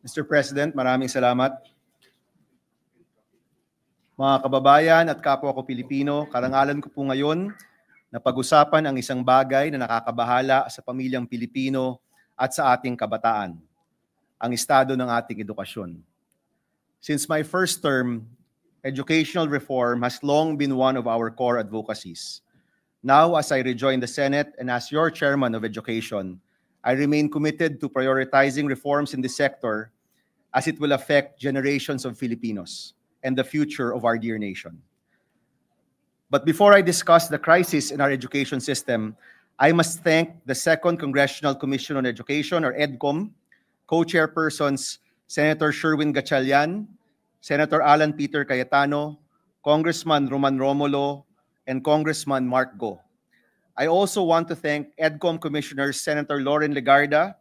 Mr. President, maraming salamat. Mga kababayan at kapwa ko Pilipino, karangalan ko po ngayon na pag-usapan ang isang bagay na nakakabahala sa pamilyang Pilipino at sa ating kabataan, ang estado ng ating edukasyon. Since my first term, educational reform has long been one of our core advocacies. Now, as I rejoin the Senate and as your Chairman of Education, I remain committed to prioritizing reforms in this sector as it will affect generations of Filipinos and the future of our dear nation. But before I discuss the crisis in our education system, I must thank the Second Congressional Commission on Education, or EDCOM, co-chairpersons Senator Sherwin Gatchalian, Senator Alan Peter Cayetano, Congressman Roman Romulo, and Congressman Mark Go. I also want to thank EDCOM Commissioners Senator Loren Legarda,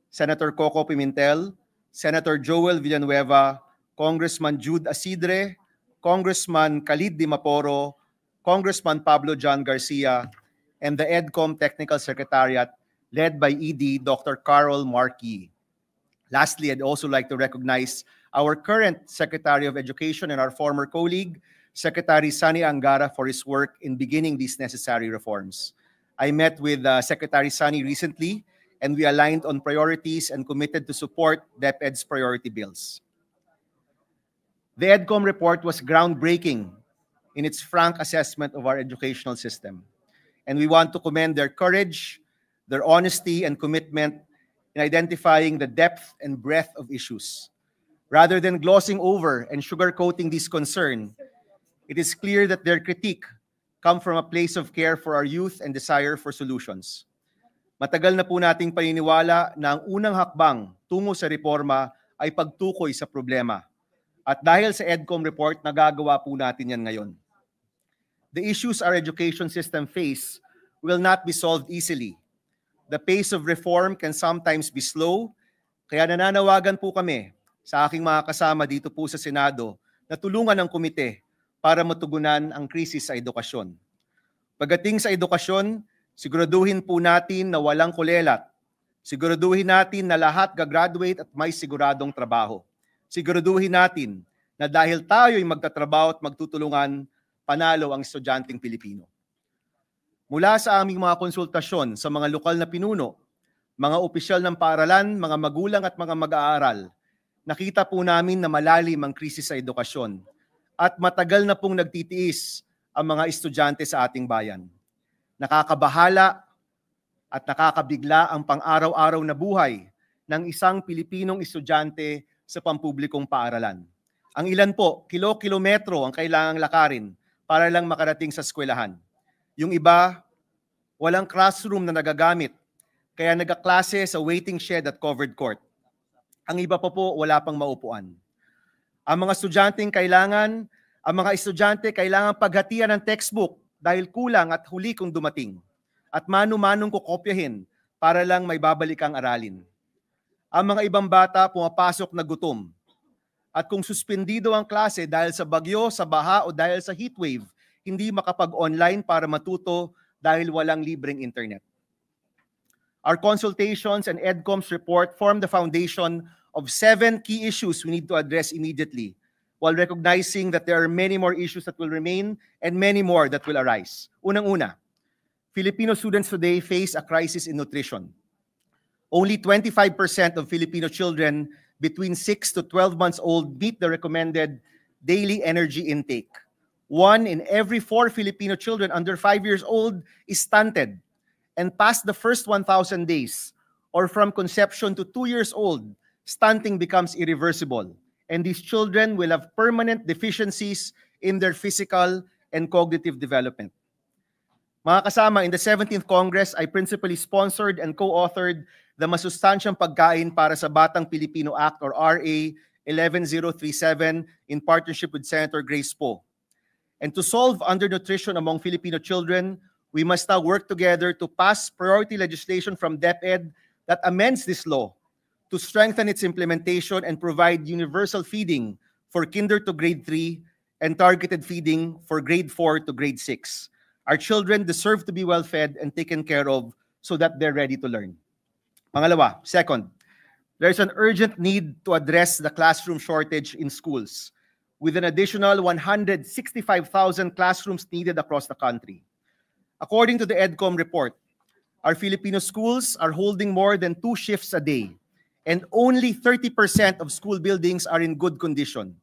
Senator Coco Pimentel, Senator Joel Villanueva, Congressman Jude Asidre, Congressman Khalid Di Maporo, Congressman Pablo John Garcia, and the EDCOM Technical Secretariat led by ED Dr. Carol Markey. Lastly, I'd also like to recognize our current Secretary of Education and our former colleague, Secretary Sani Angara, for his work in beginning these necessary reforms. I met with Secretary Sani recently, and we aligned on priorities and committed to support DepEd's priority bills. The EDCOM report was groundbreaking in its frank assessment of our educational system, and we want to commend their courage, their honesty, and commitment in identifying the depth and breadth of issues. Rather than glossing over and sugarcoating these concerns, it is clear that their critique come from a place of care for our youth and desire for solutions. Matagal na po nating paniniwala na ang unang hakbang tungo sa reforma ay pagtukoy sa problema. At dahil sa EDCOM report, nagagawa po natin yan ngayon. The issues our education system face will not be solved easily. The pace of reform can sometimes be slow, kaya nananawagan po kami sa aking mga kasama dito po sa Senado na tulungan ang komite para matugunan ang krisis sa edukasyon. Pagdating sa edukasyon, siguraduhin po natin na walang kulelat. Siguraduhin natin na lahat gagraduate at may siguradong trabaho. Siguraduhin natin na dahil tayo'y magtatrabaho at magtutulungan, panalo ang estudyanteng Pilipino. Mula sa aming mga konsultasyon sa mga lokal na pinuno, mga opisyal ng paaralan, mga magulang at mga mag-aaral, nakita po namin na malalim ang krisis sa edukasyon at matagal na pong nagtitiis ang mga estudyante sa ating bayan. Nakakabahala at nakakabigla ang pang-araw-araw na buhay ng isang Pilipinong estudyante sa pampublikong paaralan. Ang ilan po, kilo-kilometro ang kailangang lakarin para lang makarating sa eskwelahan. Yung iba, walang classroom na nagagamit, kaya nagaklase sa waiting shed at covered court. Ang iba pa po, wala pang maupuan. Ang mga estudyante kailangan paghatian ng textbook dahil kulang at huli kung dumating. At mano-manong kukopyahin para lang may babalik ang aralin. Ang mga ibang bata pumapasok na gutom. At kung suspendido ang klase dahil sa bagyo, sa baha o dahil sa heatwave, hindi makapag-online para matuto dahil walang libreng internet. Our consultations and EDCOM's report form the foundation of 7 key issues we need to address immediately, while recognizing that there are many more issues that will remain and many more that will arise. Unang-una, Filipino students today face a crisis in nutrition. Only 25% of Filipino children between 6 to 12 months old meet the recommended daily energy intake. 1 in every 4 Filipino children under 5 years old is stunted, and past the first 1,000 days, or from conception to 2 years old, stunting becomes irreversible, and these children will have permanent deficiencies in their physical and cognitive development. Mga kasama, in the 17th Congress, I principally sponsored and co-authored the Masustansyang Pagkain para sa Batang Pilipino Act, or RA 11037, in partnership with Senator Grace Poe. And to solve undernutrition among Filipino children, we must now work together to pass priority legislation from DepEd that amends this law to strengthen its implementation and provide universal feeding for kinder to grade 3 and targeted feeding for grade 4 to grade 6. Our children deserve to be well fed and taken care of so that they're ready to learn. Pangalawa, second, There's an urgent need to address the classroom shortage in schools, with an additional 165,000 classrooms needed across the country. According to the EDCOM report, our Filipino schools are holding more than 2 shifts a day, and only 30% of school buildings are in good condition.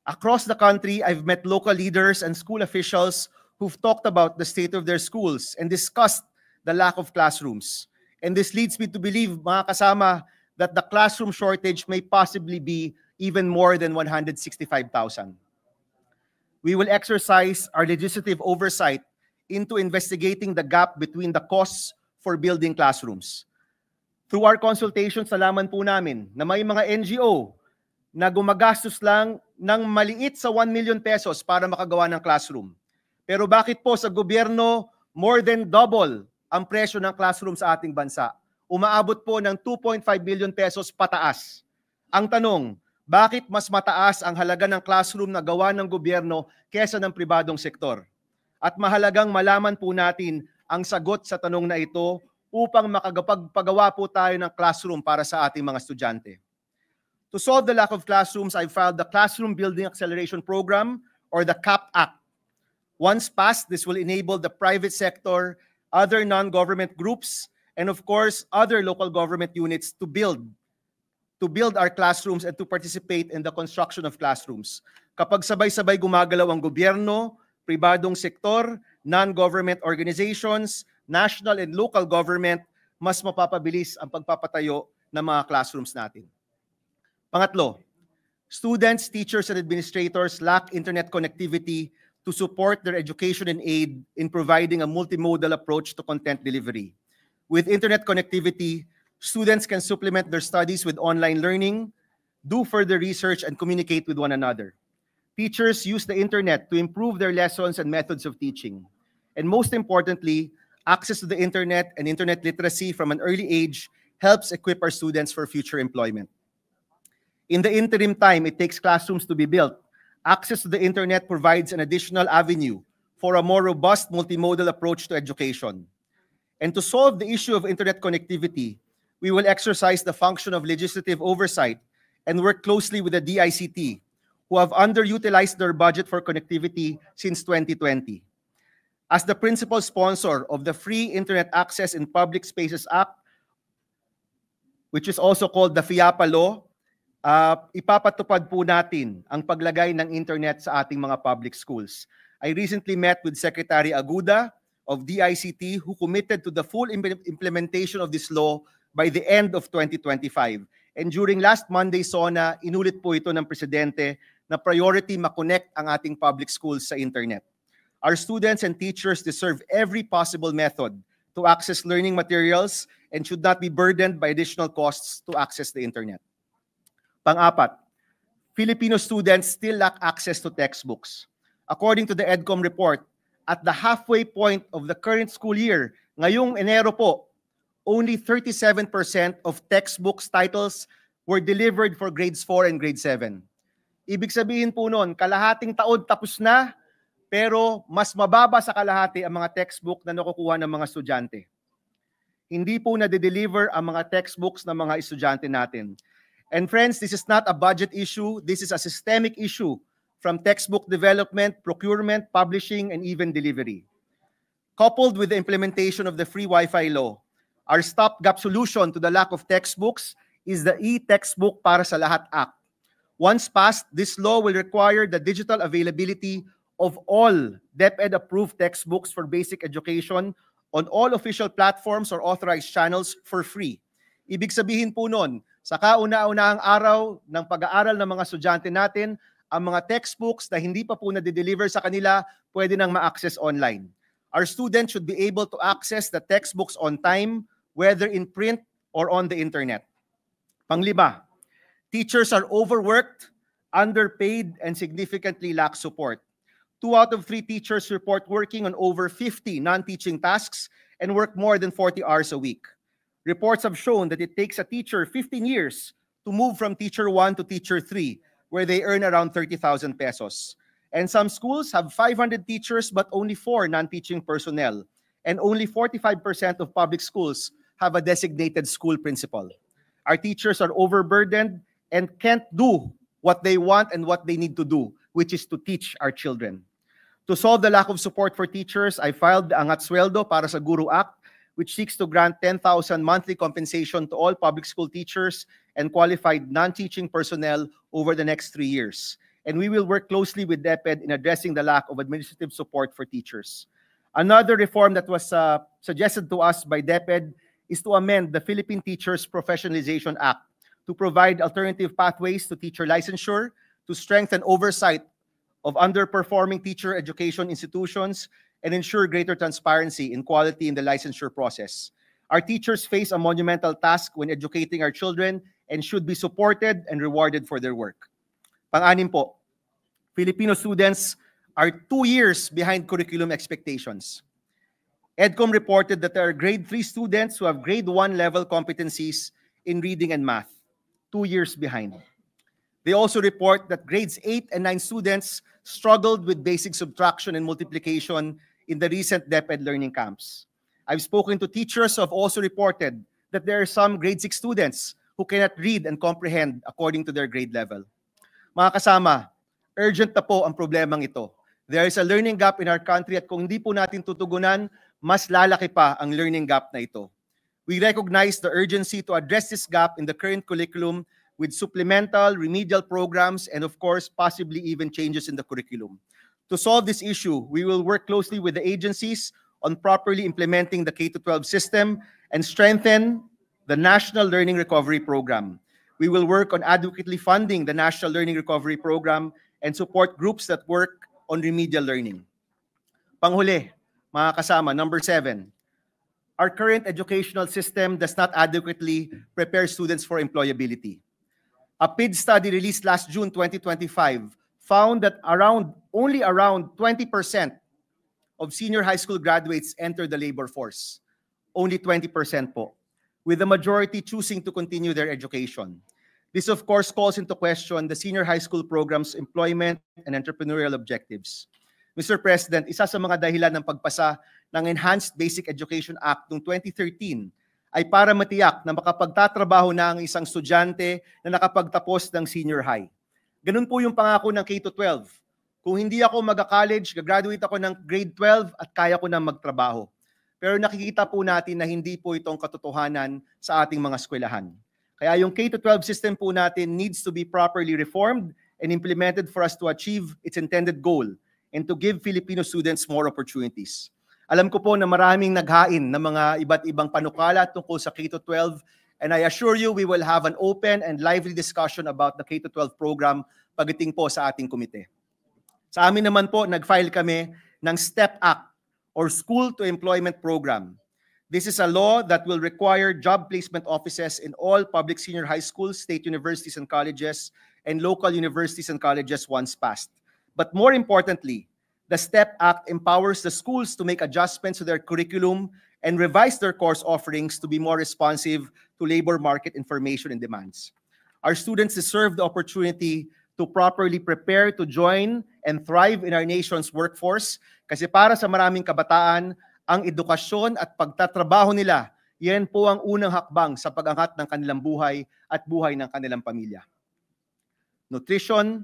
Across the country, I've met local leaders and school officials who've talked about the state of their schools and discussed the lack of classrooms. And this leads me to believe, mga kasama, that the classroom shortage may possibly be even more than 165,000. We will exercise our legislative oversight into investigating the gap between the costs for building classrooms. Through our consultations, nalaman po namin na may mga NGO na gumagastos lang ng maliit sa 1 million pesos para makagawa ng classroom. Pero bakit po sa gobyerno more than double ang presyo ng classroom sa ating bansa? Umaabot po ng 2.5 billion pesos pataas. Ang tanong, bakit mas mataas ang halaga ng classroom na gawa ng gobyerno kesa ng pribadong sektor? At mahalagang malaman po natin ang sagot sa tanong na ito upang makapagpagawa po tayo ng classroom para sa ating mga estudyante. To solve the lack of classrooms, I filed the Classroom Building Acceleration Program, or the CAP Act. Once passed, this will enable the private sector, other non-government groups, and of course, other local government units to build our classrooms and to participate in the construction of classrooms. Kapag sabay-sabay gumagalaw ang gobyerno, pribadong sektor, non-government organizations, national and local government, mas mapapabilis ang pagpapatayo ng mga classrooms natin. Pangatlo, students, teachers, and administrators lack internet connectivity to support their education and aid in providing a multimodal approach to content delivery. With internet connectivity, students can supplement their studies with online learning, do further research, and communicate with one another. Teachers use the internet to improve their lessons and methods of teaching. And most importantly, access to the internet and internet literacy from an early age helps equip our students for future employment. In the interim time it takes classrooms to be built, access to the internet provides an additional avenue for a more robust multimodal approach to education. And to solve the issue of internet connectivity, we will exercise the function of legislative oversight and work closely with the DICT, who have underutilized their budget for connectivity since 2020. As the principal sponsor of the Free Internet Access in Public Spaces Act, which is also called the FIAPA Law, ipapatupad po natin ang paglagay ng internet sa ating mga public schools. I recently met with Secretary Aguda of DICT, who committed to the full implementation of this law by the end of 2025. And during last Monday SONA, inulit po ito ng Presidente na priority makonect ang ating public schools sa internet. Our students and teachers deserve every possible method to access learning materials and should not be burdened by additional costs to access the internet. Pang-apat, Filipino students still lack access to textbooks. According to the EDCOM report, at the halfway point of the current school year, ngayong Enero po, only 37% of textbooks titles were delivered for grades 4 and grade 7. Ibig sabihin po noon, kalahating taon tapos na, pero mas mababa sa kalahati ang mga textbook na nakukuha ng mga estudyante. Hindi po na-deliver ang mga textbooks ng mga estudyante natin. And friends, this is not a budget issue, this is a systemic issue from textbook development, procurement, publishing, and even delivery. Coupled with the implementation of the Free Wi-Fi law, our stopgap solution to the lack of textbooks is the e-Textbook Para sa Lahat Act. Once passed, this law will require the digital availability of all DepEd-approved textbooks for basic education on all official platforms or authorized channels for free. Ibig sabihin po nun, sa kauna-unahang araw ng pag-aaral ng mga estudyante natin, ang mga textbooks na hindi pa po na-deliver sa kanila, pwede nang ma-access online. Our students should be able to access the textbooks on time, whether in print or on the internet. Panglima, teachers are overworked, underpaid, and significantly lack support. 2 out of 3 teachers report working on over 50 non-teaching tasks and work more than 40 hours a week. Reports have shown that it takes a teacher 15 years to move from teacher 1 to teacher 3, where they earn around 30,000 pesos. And some schools have 500 teachers but only 4 non-teaching personnel. And only 45% of public schools have a designated school principal. Our teachers are overburdened and can't do what they want and what they need to do, which is to teach our children. To solve the lack of support for teachers, I filed the Angat Sweldo para sa Guru Act, which seeks to grant 10,000 monthly compensation to all public school teachers and qualified non-teaching personnel over the next 3 years. And we will work closely with DepEd in addressing the lack of administrative support for teachers. Another reform that was suggested to us by DepEd is to amend the Philippine Teachers Professionalization Act to provide alternative pathways to teacher licensure, to strengthen oversight of underperforming teacher education institutions, and ensure greater transparency and quality in the licensure process. Our teachers face a monumental task when educating our children and should be supported and rewarded for their work. Pang-anim po, Filipino students are 2 years behind curriculum expectations. EDCOM reported that there are grade 3 students who have grade 1 level competencies in reading and math, 2 years behind. They also report that grades 8 and 9 students struggled with basic subtraction and multiplication in the recent DepEd learning camps. I've spoken to teachers who have also reported that there are some grade 6 students who cannot read and comprehend according to their grade level. Mga kasama, urgent na po ang problemang ito. There is a learning gap in our country at kung hindi po natin tutugunan, mas lalaki pa ang learning gap na ito. We recognize the urgency to address this gap in the current curriculum with supplemental, remedial programs, and of course, possibly even changes in the curriculum. To solve this issue, we will work closely with the agencies on properly implementing the K-12 system and strengthen the National Learning Recovery Program. We will work on adequately funding the National Learning Recovery Program and support groups that work on remedial learning. Panghuli, mga kasama, number 7, our current educational system does not adequately prepare students for employability. A PID study released last June 2025 found that only around 20% of senior high school graduates enter the labor force. Only 20% po, with the majority choosing to continue their education. This, of course, calls into question the senior high school program's employment and entrepreneurial objectives. Mr. President, isa sa mga dahilan ng pagpasa ng Enhanced Basic Education Act noong 2013 ay para matiyak na makapagtatrabaho na ang isang estudyante na nakapagtapos ng senior high. Ganun po yung pangako ng K-12. Kung hindi ako mag-college, gagraduate ako ng grade 12 at kaya ko na magtrabaho. Pero nakikita po natin na hindi po itong katotohanan sa ating mga eskwelahan. Kaya yung K-12 system po natin needs to be properly reformed and implemented for us to achieve its intended goal and to give Filipino students more opportunities. Alam ko po na maraming naghain ng mga iba't ibang panukala tungkol sa K-12, and I assure you we will have an open and lively discussion about the K-12 program pagdating po sa ating komite. Sa amin naman po, nag-file kami ng STEP Act or School to Employment Program. This is a law that will require job placement offices in all public senior high schools, state universities and colleges, and local universities and colleges once passed. But more importantly, the STEP Act empowers the schools to make adjustments to their curriculum and revise their course offerings to be more responsive to labor market information and demands. Our students deserve the opportunity to properly prepare to join and thrive in our nation's workforce kasi para sa maraming kabataan, ang edukasyon at pagtatrabaho nila, yan po ang unang hakbang sa pag-angat ng kanilang buhay at buhay ng kanilang pamilya. Nutrition,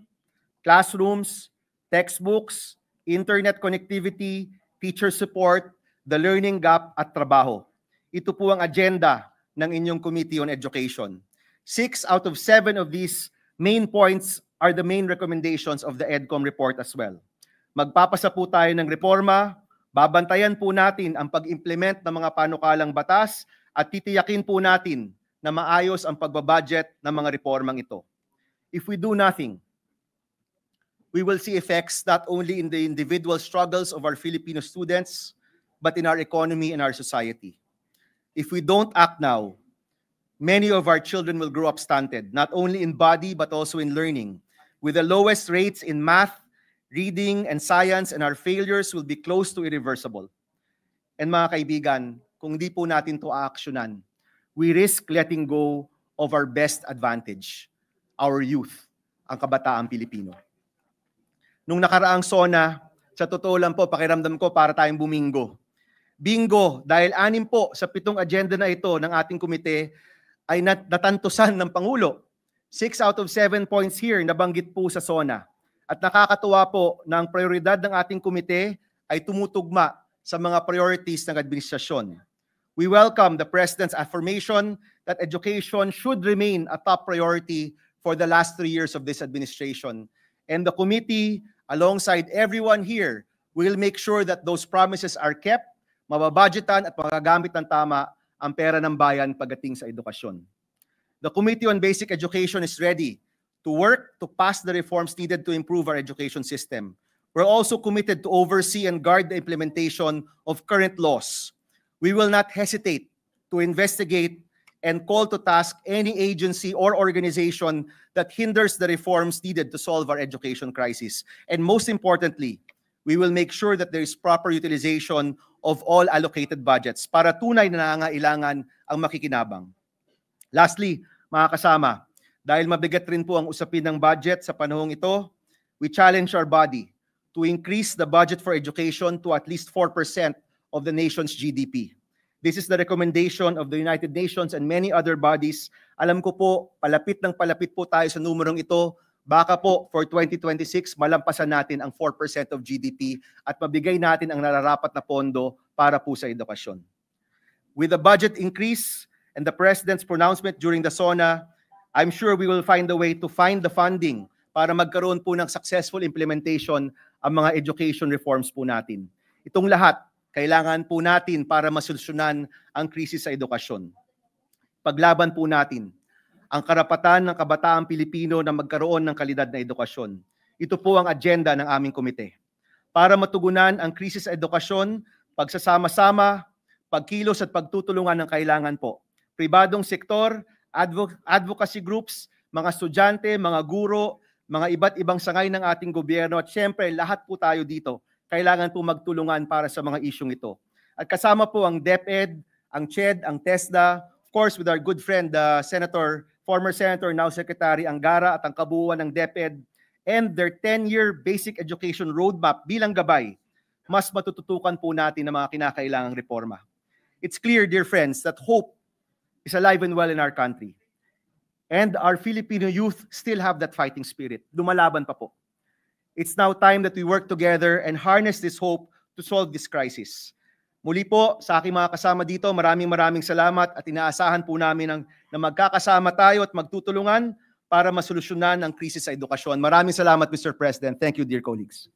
classrooms, textbooks, internet connectivity, teacher support, the learning gap at trabaho. Ito po ang agenda ng inyong Committee on Education. 6 out of 7 of these main points are the main recommendations of the EDCOM report as well. Magpapasa po tayo ng reforma, babantayan po natin ang pag-implement ng mga panukalang batas at titiyakin po natin na maayos ang pagbabudget ng mga reformang ito. If we do nothing, we will see effects not only in the individual struggles of our Filipino students, but in our economy and our society. If we don't act now, many of our children will grow up stunted, not only in body, but also in learning, with the lowest rates in math, reading, and science, and our failures will be close to irreversible. And mga kaibigan, kung di po natin ito aaksyonan, we risk letting go of our best advantage, our youth, ang kabataang Pilipino. Nung nakaraang SONA, sa totoo lang po, pakiramdam ko para tayong bumingo. Bingo, dahil 6 po sa 7 agenda na ito ng ating komite ay natantusan ng Pangulo. 6 out of 7 points here nabanggit po sa SONA. At nakakatuwa po na ang prioridad ng ating komite ay tumutugma sa mga priorities ng administrasyon. We welcome the President's affirmation that education should remain a top priority for the last 3 years of this administration. And the committee, alongside everyone here, will make sure that those promises are kept, mababudgetan at magagamit ng tama ang pera ng bayan pagdating sa edukasyon. The Committee on Basic Education is ready to work to pass the reforms needed to improve our education system. We're also committed to oversee and guard the implementation of current laws. We will not hesitate to investigate and call to task any agency or organization that hinders the reforms needed to solve our education crisis. And most importantly, we will make sure that there is proper utilization of all allocated budgets para tunay na nangangailangan ang makikinabang. Lastly, mga kasama, dahil mabigat rin po ang usapin ng budget sa panahong ito, we challenge our body to increase the budget for education to at least 4% of the nation's GDP. This is the recommendation of the United Nations and many other bodies. Alam ko po, palapit po tayo sa numerong ito. Baka po for 2026, malampasan natin ang 4% of GDP at mabigay natin ang nararapat na pondo para po sa edukasyon. With the budget increase and the President's pronouncement during the SONA, I'm sure we will find a way to find the funding para magkaroon po ng successful implementation ang mga education reforms po natin. Itong lahat, kailangan po natin para masolusyonan ang krisis sa edukasyon. Paglaban po natin ang karapatan ng kabataang Pilipino na magkaroon ng kalidad na edukasyon. Ito po ang agenda ng aming komite. Para matugunan ang krisis sa edukasyon, pagsasama-sama, pagkilos at pagtutulungan ng kailangan po. Pribadong sektor, advocacy groups, mga estudyante, mga guro, mga iba't ibang sangay ng ating gobyerno at syempre lahat po tayo dito kailangan po magtulungan para sa mga isyong ito. At kasama po ang DepEd, ang CHED, ang TESDA, of course with our good friend former Senator, now Secretary Angara at ang kabuuan ng DepEd and their 10-year basic education roadmap bilang gabay, mas matututukan po natin ang mga kinakailangang reforma. It's clear, dear friends, that hope is alive and well in our country. And our Filipino youth still have that fighting spirit. Lumalaban pa po. It's now time that we work together and harness this hope to solve this crisis. Muli po, sa aking mga kasama dito, maraming salamat at inaasahan po namin na magkakasama tayo at magtutulungan para masolusyonan ang krisis sa edukasyon. Maraming salamat, Mr. President. Thank you, dear colleagues.